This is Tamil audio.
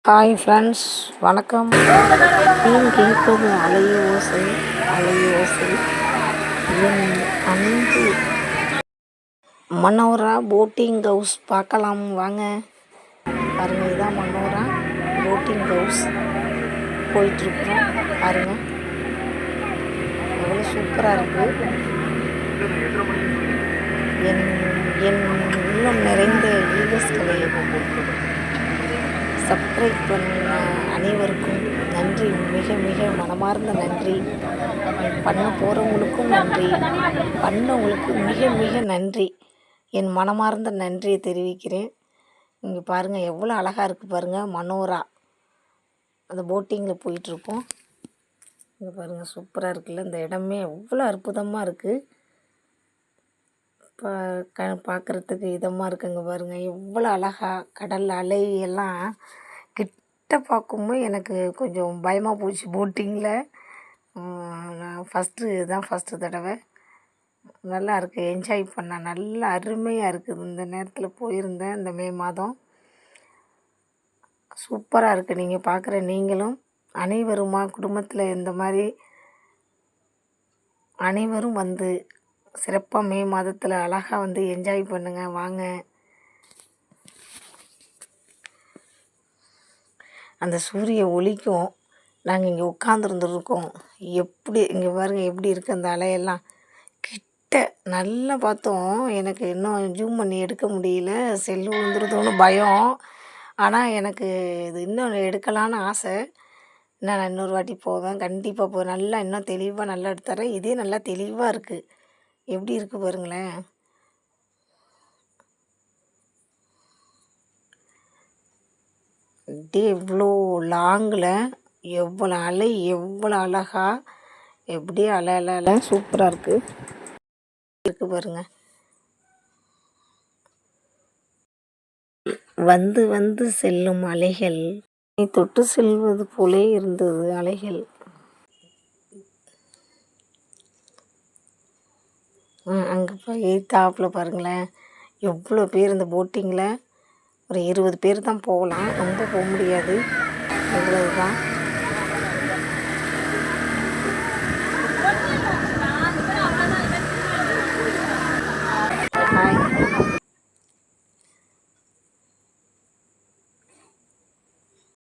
ஹாய் ஃப்ரெண்ட்ஸ், வணக்கம். மீன் கேட்பது அலையோசை அலையோசை என் அன்பு மனோரா போட்டிங் ஹவுஸ் பார்க்கலாம் வாங்க. பாருங்க, இதான் மனோரா போட்டிங் ஹவுஸ் போயிட்டுருக்குறோம். பாருங்க எவ்வளோ சூப்பராக இருக்குது. என் என் உள்ளம் நிறைந்த வீவர்ஸ்களை சப்ஸ்கிரைப் பண்ண அனைவருக்கும் நன்றி, மிக மிக மனமார்ந்த நன்றி. பண்ண போகிறவங்களுக்கும் நன்றி, பண்ணவங்களுக்கு மிக மிக நன்றி. என் மனமார்ந்த நன்றியை தெரிவிக்கிறேன். இங்கே பாருங்கள் எவ்வளோ அழகாக இருக்குது பாருங்கள். மனோரா அந்த போட்டிங்கில் போயிட்டுருக்கோம். இங்கே பாருங்கள் சூப்பராக இருக்குல்ல, இந்த இடமே எவ்வளோ அற்புதமாக இருக்குது. பார்க்குறதுக்கு இதமாக இருக்குங்க பாருங்கள், எவ்வளோ அழகாக கடல் அலை எல்லாம் கிட்ட பார்க்கும்போது எனக்கு கொஞ்சம் பயமாக போச்சு. போட்டிங்கில் நான் ஃபஸ்ட்டு தடவை. நல்லா இருக்குது, என்ஜாய் பண்ணேன். நல்லா அருமையாக இருக்குது. இந்த நேரத்தில் போயிருந்தேன், இந்த மே மாதம். சூப்பராக இருக்குது. நீங்கள் பார்க்குற நீங்களும் அனைவருமா குடும்பத்தில் இந்த மாதிரி அனைவரும் வந்து சிறப்பாக மே மாதத்தில் அழகாக வந்து என்ஜாய் பண்ணுங்கள் வாங்க. அந்த சூரிய ஒளிக்கும் நாங்கள் இங்கே உட்காந்துருந்துருக்கோம். எப்படி இங்கே பாருங்கள் எப்படி இருக்குது அந்த அலையெல்லாம் கிட்ட நல்லா பார்த்தோம். எனக்கு இன்னும் ஜூம் பண்ணி எடுக்க முடியல, செல்லு விழுந்துருதோன்னு பயம். ஆனால் எனக்கு இது இன்னும் எடுக்கலான்னு ஆசை. நான் இன்னொரு வாட்டி போவேன், கண்டிப்பாக போவேன். நல்லா இன்னும் தெளிவாக நல்லா எடுத்துறேன். இதே நல்லா தெளிவாக இருக்குது. எப்படி இருக்குது பாருங்களேன். அப்படியே இவ்வளோ லாங்கில் எவ்வளோ அலை, எவ்வளோ அழகா, எப்படியே அலை அலை அலை சூப்பராக இருக்குது பாருங்கள். வந்து வந்து செல்லும் அலைகள் நீ தொட்டு செல்வது போலே இருந்தது அலைகள். அங்கே போய் தாப்பில் பாருங்களேன் எவ்வளோ பேர் இந்த போட்டிங்கில். ஒரு 20 பேர் தான் போகலாம், ரொம்ப போக முடியாது. இவ்வளவு தான்.